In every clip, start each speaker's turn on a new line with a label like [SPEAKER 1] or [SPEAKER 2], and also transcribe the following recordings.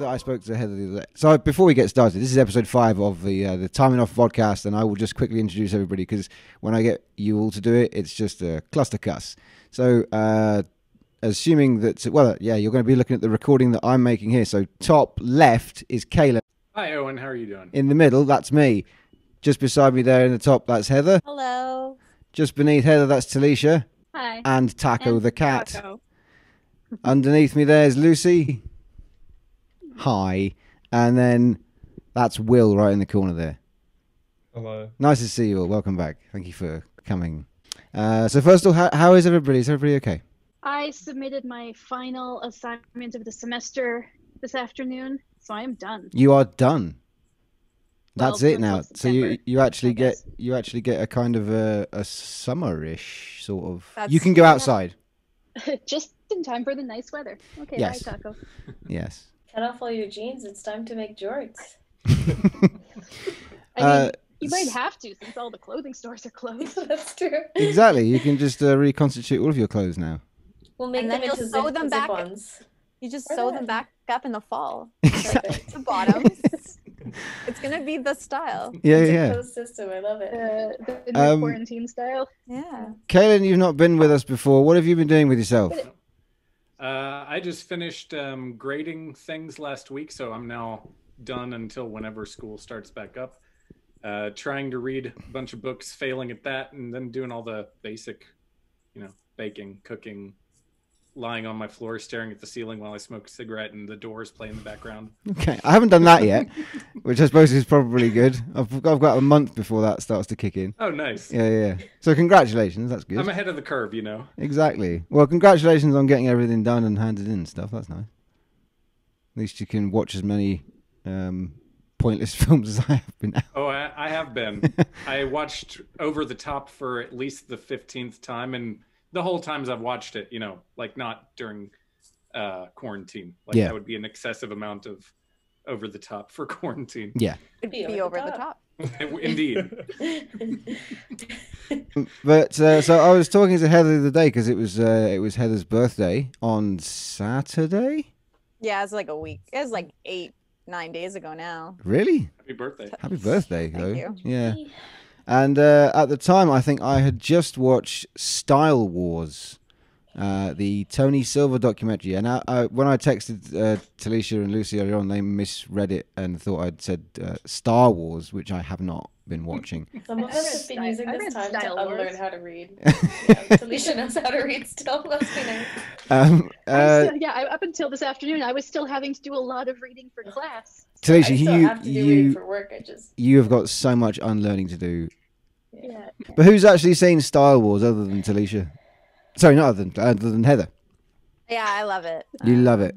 [SPEAKER 1] that I spoke to Heather the other day. So before we get started, this is episode 5 of the Time Enough Vodcast, and I will just quickly introduce everybody because when I get you all to do it, it's just a cluster cuss. So assuming that, well, yeah, you're going to be looking at the recording that I'm making here. So top left is Kalan.
[SPEAKER 2] Hi, Owen. How are you doing?
[SPEAKER 1] In the middle, that's me. Just beside me there in the top, that's Heather.
[SPEAKER 3] Hello.
[SPEAKER 1] Just beneath Heather, that's Talicia.
[SPEAKER 3] Hi.
[SPEAKER 1] And Taco
[SPEAKER 3] And
[SPEAKER 1] the cat.
[SPEAKER 3] Taco.
[SPEAKER 1] Underneath me there's Lucy. Hi. And then that's Will right in the corner there.
[SPEAKER 4] Hello.
[SPEAKER 1] Nice to see you all. Welcome back. Thank you for coming. So first of all, how is everybody? Is everybody okay?
[SPEAKER 5] I submitted my final assignment of the semester this afternoon, so I am done.
[SPEAKER 1] You are done. That's
[SPEAKER 5] Well,
[SPEAKER 1] it now.
[SPEAKER 5] until
[SPEAKER 1] So you
[SPEAKER 5] September,
[SPEAKER 1] actually
[SPEAKER 5] I
[SPEAKER 1] get
[SPEAKER 5] guess.
[SPEAKER 1] a kind of a summerish sort of.
[SPEAKER 3] That's-
[SPEAKER 1] You can go outside.
[SPEAKER 5] Just in time for the nice weather. Okay,
[SPEAKER 1] Yes.
[SPEAKER 5] bye, Taco.
[SPEAKER 1] Yes.
[SPEAKER 6] Cut off all your jeans. It's time to make jorts.
[SPEAKER 5] I mean, you might have to since all the clothing stores are closed.
[SPEAKER 6] That's true.
[SPEAKER 1] Exactly. You can just reconstitute all of your clothes now.
[SPEAKER 6] We'll make
[SPEAKER 3] And
[SPEAKER 6] them
[SPEAKER 3] then
[SPEAKER 6] into
[SPEAKER 3] you'll sew them back.
[SPEAKER 6] zip-ons.
[SPEAKER 3] You just
[SPEAKER 6] Or
[SPEAKER 3] sew
[SPEAKER 6] not.
[SPEAKER 3] them back up in the fall.
[SPEAKER 1] Exactly.
[SPEAKER 3] The bottoms. It's gonna be the style.
[SPEAKER 1] Yeah,
[SPEAKER 6] It's a
[SPEAKER 1] yeah.
[SPEAKER 6] closed system. I love it.
[SPEAKER 5] The new quarantine style.
[SPEAKER 3] Yeah.
[SPEAKER 1] Kaylin, you've not been with us before. What have you been doing with yourself?
[SPEAKER 2] I just finished grading things last week, so I'm now done until whenever school starts back up. Trying to read a bunch of books, failing at that, and then doing all the basic, baking, cooking, lying on my floor, staring at the ceiling while I smoke a cigarette and the doors play in the background.
[SPEAKER 1] Okay, I haven't done that yet, which I suppose is probably good. I've got a month before that starts to kick in.
[SPEAKER 2] Oh, nice.
[SPEAKER 1] Yeah. So congratulations, that's good.
[SPEAKER 2] I'm ahead of the curve,
[SPEAKER 1] Exactly. Well, congratulations on getting everything done and handed in and stuff. That's nice. At least you can watch as many pointless films as I have been now.
[SPEAKER 2] Oh, I have been. I watched Over the Top for at least the 15th time, and the whole times I've watched it, like not during quarantine. Like
[SPEAKER 1] Yeah.
[SPEAKER 2] that would be an excessive amount of Over the Top for quarantine.
[SPEAKER 1] Yeah.
[SPEAKER 3] It'd be over the top.
[SPEAKER 2] Indeed.
[SPEAKER 1] But so I was talking to Heather the other day because it was Heather's birthday on Saturday.
[SPEAKER 3] Yeah, it's like a week. It was like 8-9 days ago now.
[SPEAKER 1] Really?
[SPEAKER 2] Happy birthday.
[SPEAKER 1] Happy birthday,
[SPEAKER 3] Thank
[SPEAKER 1] though.
[SPEAKER 3] you.
[SPEAKER 1] Yeah. And at the time, I think I had just watched Style Wars, the Tony Silver documentary. And when I texted Talicia and Lucy earlier on, they misread it and thought I'd said Star Wars, which I have not been watching.
[SPEAKER 6] Some of us have been using
[SPEAKER 5] I
[SPEAKER 6] this
[SPEAKER 5] read
[SPEAKER 6] time to
[SPEAKER 5] Style Wars.
[SPEAKER 6] unlearn how to read. Yeah, Talicia knows how to read still. Must be nice.
[SPEAKER 5] Up until this afternoon, I was still having to do a lot of reading for class.
[SPEAKER 1] Talicia,
[SPEAKER 6] I still have to do reading for work.
[SPEAKER 1] you have got so much unlearning to do.
[SPEAKER 5] Yeah.
[SPEAKER 1] But who's actually seen Style Wars other than Talicia? Sorry, not other than Heather.
[SPEAKER 3] Yeah, I love it.
[SPEAKER 1] You love it.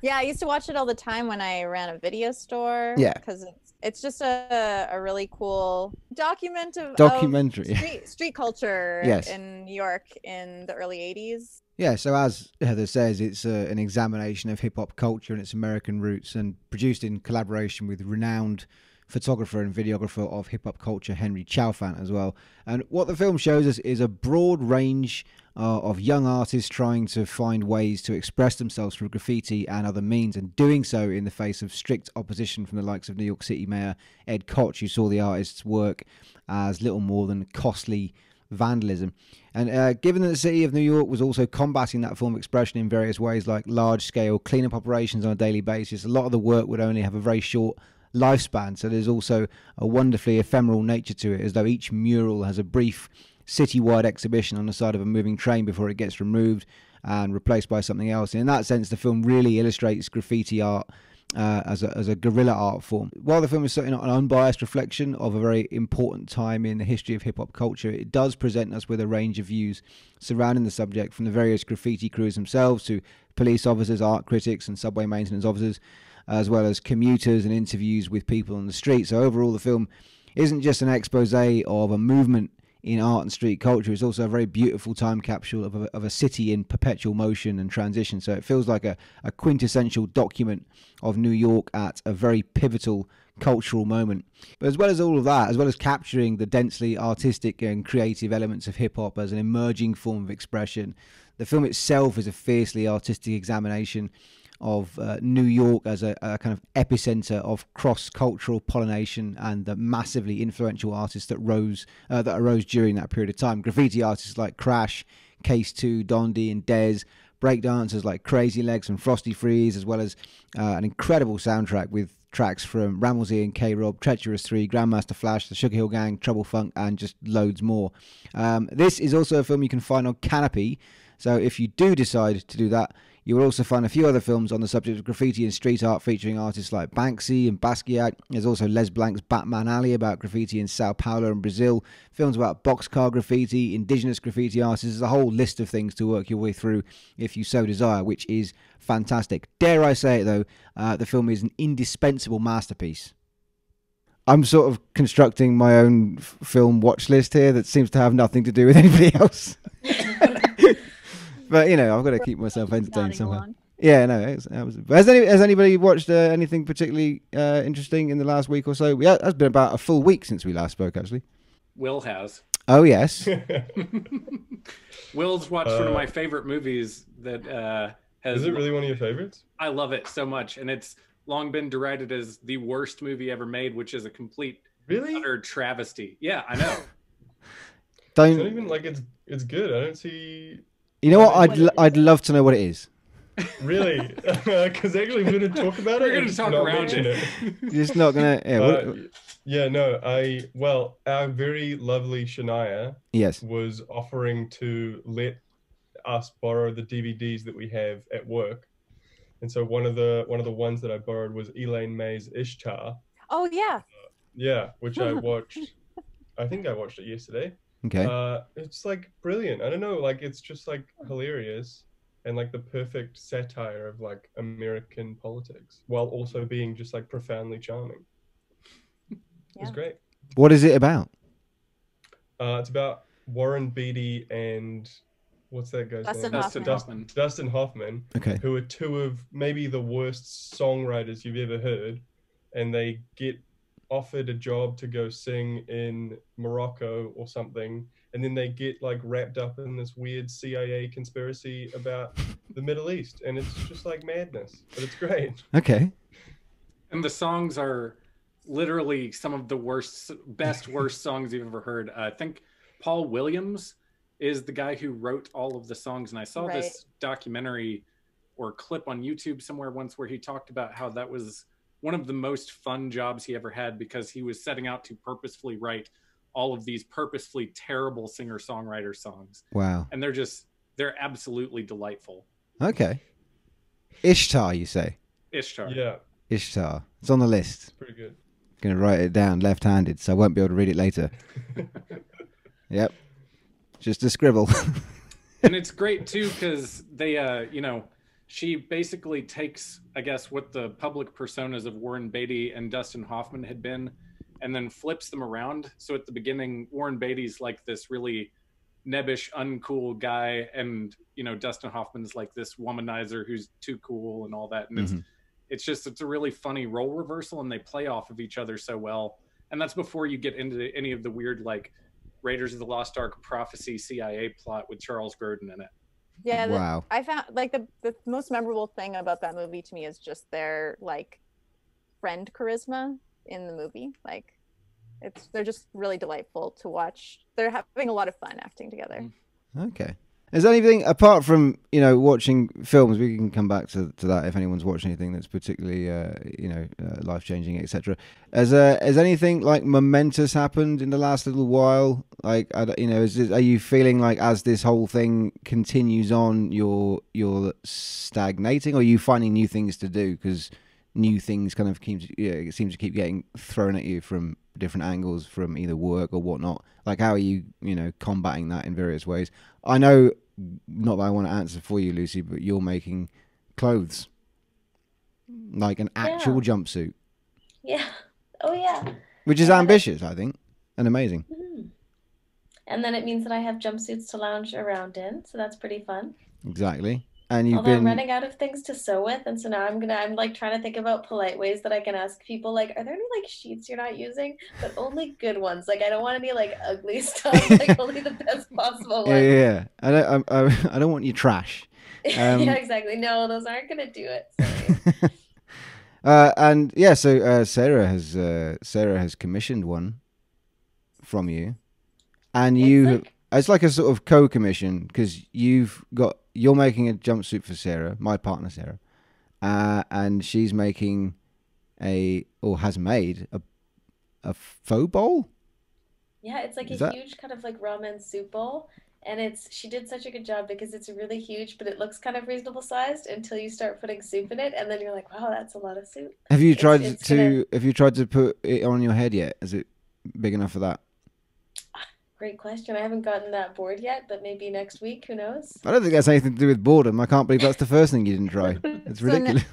[SPEAKER 3] Yeah, I used to watch it all the time when I ran a video store.
[SPEAKER 1] Yeah.
[SPEAKER 3] Because it's just a really cool documentary. Street culture
[SPEAKER 1] Yes.
[SPEAKER 3] in New York in the early 80s.
[SPEAKER 1] Yeah, so as Heather says, it's an examination of hip-hop culture and its American roots, and produced in collaboration with renowned photographer and videographer of hip-hop culture, Henry Chalfant, as well. And what the film shows us is a broad range of young artists trying to find ways to express themselves through graffiti and other means, and doing so in the face of strict opposition from the likes of New York City Mayor Ed Koch, who saw the artists' work as little more than costly vandalism. And given that the city of New York was also combating that form of expression in various ways, like large-scale cleanup operations on a daily basis, a lot of the work would only have a very short lifespan. So there's also a wonderfully ephemeral nature to it, as though each mural has a brief citywide exhibition on the side of a moving train before it gets removed and replaced by something else. And in that sense, the film really illustrates graffiti art as a guerrilla art form. While the film is certainly not an unbiased reflection of a very important time in the history of hip-hop culture, it does present us with a range of views surrounding the subject, from the various graffiti crews themselves to police officers, art critics and subway maintenance officers, as well as commuters and interviews with people on the street. So overall, the film isn't just an expose of a movement in art and street culture. It's also a very beautiful time capsule of a city in perpetual motion and transition. So it feels like a quintessential document of New York at a very pivotal cultural moment. But as well as all of that, as well as capturing the densely artistic and creative elements of hip-hop as an emerging form of expression, the film itself is a fiercely artistic examination of New York as a kind of epicenter of cross-cultural pollination and the massively influential artists that arose during that period of time. Graffiti artists like Crash, Case 2, Dondi and Dez, breakdancers like Crazy Legs and Frosty Freeze, as well as an incredible soundtrack with tracks from Rammellzee and K-Rob, Treacherous 3, Grandmaster Flash, the Sugar Hill Gang, Trouble Funk, and just loads more. This is also a film you can find on Kanopy, so if you do decide to do that, you will also find a few other films on the subject of graffiti and street art featuring artists like Banksy and Basquiat. There's also Les Blanc's Batman Alley about graffiti in Sao Paulo and Brazil. Films about boxcar graffiti, indigenous graffiti artists. There's a whole list of things to work your way through if you so desire, which is fantastic. Dare I say it, though, the film is an indispensable masterpiece. I'm sort of constructing my own film watch list here that seems to have nothing to do with anybody else. But, you know, I've got to keep myself entertained somehow. Yeah, no. Has anybody watched anything particularly interesting in the last week or so? Yeah, it's been about a full week since we last spoke, actually.
[SPEAKER 2] Will has.
[SPEAKER 1] Oh, yes.
[SPEAKER 2] Will's watched one of my favorite movies that has...
[SPEAKER 4] Is it really one of your favorites?
[SPEAKER 2] I love it so much, and it's long been derided as the worst movie ever made, which is a complete utter travesty. Yeah, I know.
[SPEAKER 4] It's not even like it's good. I don't see...
[SPEAKER 1] You know what? I'd love to know what it is.
[SPEAKER 4] Really? Because actually we're going to talk about it.
[SPEAKER 2] We're going to talk around it.
[SPEAKER 1] You're just not going to...
[SPEAKER 4] Yeah, no. Our very lovely Shania was offering to let us borrow the DVDs that we have at work. And so one of the ones that I borrowed was Elaine May's Ishtar.
[SPEAKER 3] Oh, yeah.
[SPEAKER 4] Yeah, which I watched. I think I watched it yesterday.
[SPEAKER 1] Okay.
[SPEAKER 4] It's like brilliant. I don't know, like it's just like hilarious and like the perfect satire of like American politics while also being just like profoundly charming. It's great.
[SPEAKER 1] What is it about?
[SPEAKER 4] It's about Warren Beatty and what's that guy's name? Dustin Hoffman.
[SPEAKER 1] Okay.
[SPEAKER 4] Who are two of maybe the worst songwriters you've ever heard, and they get offered a job to go sing in Morocco or something, and then they get like wrapped up in this weird CIA conspiracy about the Middle East, and it's just like madness, but it's great.
[SPEAKER 1] Okay.
[SPEAKER 2] And the songs are literally some of the worst songs you've ever heard. I think Paul Williams is the guy who wrote all of the songs, and I saw this documentary or clip on YouTube somewhere once where he talked about how that was one of the most fun jobs he ever had, because he was setting out to purposefully write all of these purposefully terrible singer-songwriter songs.
[SPEAKER 1] Wow.
[SPEAKER 2] And they're absolutely delightful.
[SPEAKER 1] Okay. Ishtar, you say?
[SPEAKER 2] Ishtar.
[SPEAKER 4] Yeah.
[SPEAKER 1] Ishtar. It's on the list.
[SPEAKER 4] It's pretty good.
[SPEAKER 1] Going to write it down left-handed, so I won't be able to read it later. Yep. Just a scribble.
[SPEAKER 2] And it's great, too, because they, she basically takes, I guess, what the public personas of Warren Beatty and Dustin Hoffman had been, and then flips them around. So at the beginning, Warren Beatty's like this really nebbish, uncool guy, and Dustin Hoffman's like this womanizer who's too cool and all that. And it's a really funny role reversal, and they play off of each other so well. And that's before you get into any of the weird like Raiders of the Lost Ark prophecy CIA plot with Charles Grodin in it.
[SPEAKER 3] Yeah,
[SPEAKER 1] wow.
[SPEAKER 3] I found like the most memorable thing about that movie to me is just their like friend charisma in the movie. Like they're just really delightful to watch. They're having a lot of fun acting together.
[SPEAKER 1] Okay. Is there anything apart from watching films? We can come back to that if anyone's watched anything that's particularly life changing, etc. Has anything like momentous happened in the last little while? Like are you feeling like as this whole thing continues on, you're stagnating, or are you finding new things to do because new things kind of it seems to keep getting thrown at you from different angles from either work or whatnot? Like how are you combating that in various ways? I know, not that I want to answer for you, Lucy, but you're making clothes, like an actual jumpsuit.
[SPEAKER 6] Yeah. Oh yeah.
[SPEAKER 1] Which is ambitious, I think, and amazing.
[SPEAKER 6] Mm-hmm. And then it means that I have jumpsuits to lounge around in, so that's pretty fun.
[SPEAKER 1] Exactly. And
[SPEAKER 6] I'm running out of things to sew with, and so now I'm like trying to think about polite ways that I can ask people, like, are there any like sheets you're not using? But only good ones. Like I don't want any like ugly stuff. Like only the best possible ones.
[SPEAKER 1] Yeah. I don't want your trash.
[SPEAKER 6] Yeah, exactly. No, those aren't gonna do it. Sorry.
[SPEAKER 1] And yeah, so Sarah has commissioned one from you, and it's like a sort of co-commission because you're making a jumpsuit for Sarah, my partner Sarah, and she's making has made a faux bowl.
[SPEAKER 6] Yeah, it's like a huge kind of like ramen soup bowl. And she did such a good job because it's really huge, but it looks kind of reasonable sized until you start putting soup in it, and then you're like, wow, that's a lot of soup.
[SPEAKER 1] Have you tried to put it on your head yet? Is it big enough for that?
[SPEAKER 6] Great question. I haven't gotten that bored yet, but maybe next week. Who knows?
[SPEAKER 1] I don't think that's anything to do with boredom. I can't believe that's the first thing you didn't try. It's ridiculous.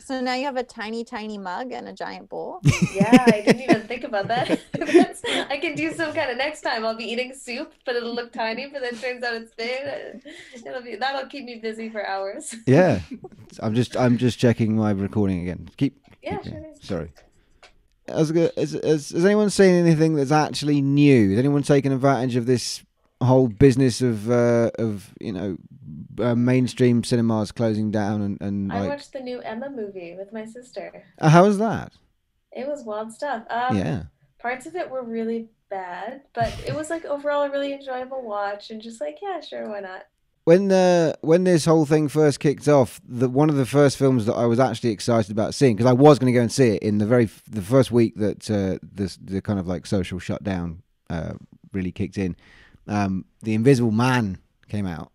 [SPEAKER 3] So now you have a tiny mug and a giant bowl.
[SPEAKER 6] Yeah, I didn't even think about that. I can do some kind of next time. I'll be eating soup, but it'll look tiny. But then turns out it's big. That'll keep me busy for hours.
[SPEAKER 1] Yeah, I'm just checking my recording again.
[SPEAKER 6] Yeah, sure.
[SPEAKER 1] Sorry. Has anyone seen anything that's actually new? Has anyone taken advantage of this whole business of mainstream cinemas closing down and
[SPEAKER 6] I watched the new Emma movie with my sister.
[SPEAKER 1] How was that?
[SPEAKER 6] It was wild stuff.
[SPEAKER 1] Yeah.
[SPEAKER 6] Parts of it were really bad, but it was like overall a really enjoyable watch and just like, yeah, sure, why not?
[SPEAKER 1] When this whole thing first kicked off, one of the first films that I was actually excited about seeing, because I was going to go and see it in the first week that the kind of like social shutdown really kicked in, The Invisible Man came out,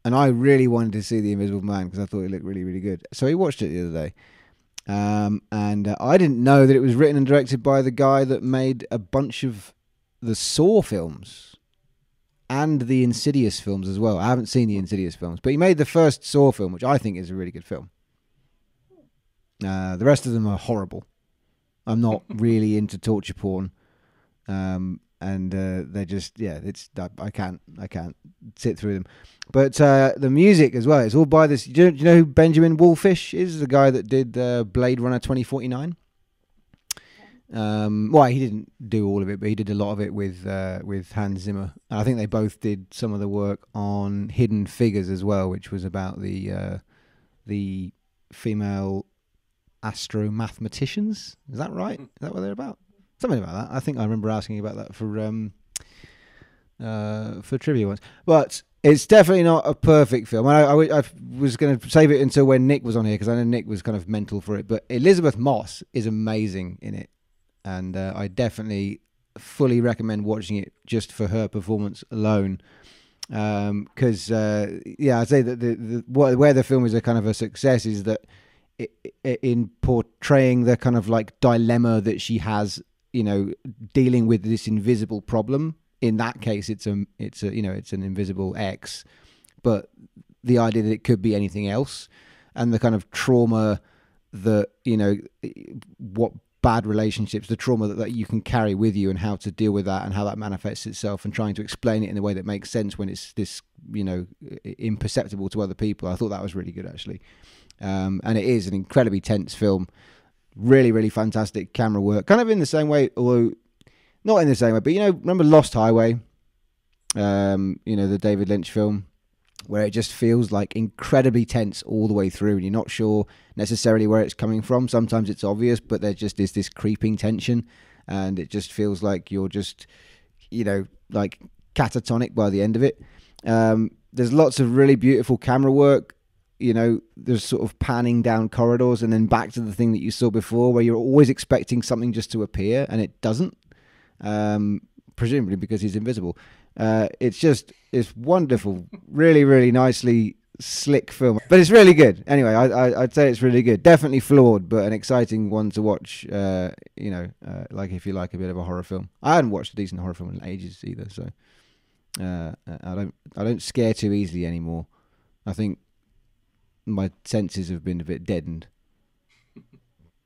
[SPEAKER 1] and I really wanted to see The Invisible Man because I thought it looked really, really good. So we watched it the other day, and I didn't know that it was written and directed by the guy that made a bunch of the Saw films and the Insidious films as well. I haven't seen the Insidious films, but he made the first Saw film, which I think is a really good film. The rest of them are horrible. I'm not really into torture porn, and they're just I can't sit through them. But the music as well, it's all by this. Do you know who Benjamin Wallfisch is? The guy that did Blade Runner 2049. Well, he didn't do all of it, but he did a lot of it with Hans Zimmer. And I think they both did some of the work on Hidden Figures as well, which was about the female astromathematicians. Is that right? Is that what they're about? Something about that. I think I remember asking about that for trivia once. But it's definitely not a perfect film. I was going to save it until when Nick was on here because I know Nick was kind of mental for it. But Elizabeth Moss is amazing in it. And I definitely fully recommend watching it just for her performance alone. Because, I'd say that where the film is a kind of a success is that in portraying the kind of like dilemma that she has, dealing with this invisible problem. In that case, it's an invisible X, but the idea that it could be anything else, and the kind of trauma that what bad relationships, the trauma that you can carry with you, and how to deal with that, and how that manifests itself, and trying to explain it in a way that makes sense when it's this imperceptible to other people. I thought that was really good actually, and it is an incredibly tense film. Really, really fantastic camera work. Kind of in the same way, although not in the same way, but remember Lost Highway? The David Lynch film, where it just feels like incredibly tense all the way through, and you're not sure necessarily where it's coming from. Sometimes it's obvious, but there just is this creeping tension, and it just feels like you're just, like catatonic by the end of it. There's lots of really beautiful camera work. There's sort of panning down corridors and then back to the thing that you saw before, where you're always expecting something just to appear and it doesn't, presumably because he's invisible. It's wonderful, really, really nicely slick film, but it's really good. Anyway, I'd say it's really good. Definitely flawed, but an exciting one to watch. Like if you like a bit of a horror film. I hadn't watched a decent horror film in ages either, so I don't scare too easily anymore. I think my senses have been a bit deadened.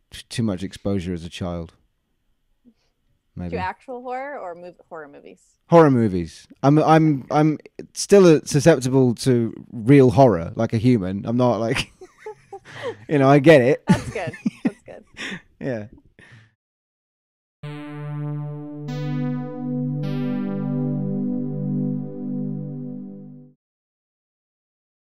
[SPEAKER 1] Too much exposure as a child. Maybe.
[SPEAKER 3] To actual horror or horror movies?
[SPEAKER 1] Horror movies. I'm still susceptible to real horror, like a human. I'm not like, I get it.
[SPEAKER 3] That's good. That's good.
[SPEAKER 1] Yeah.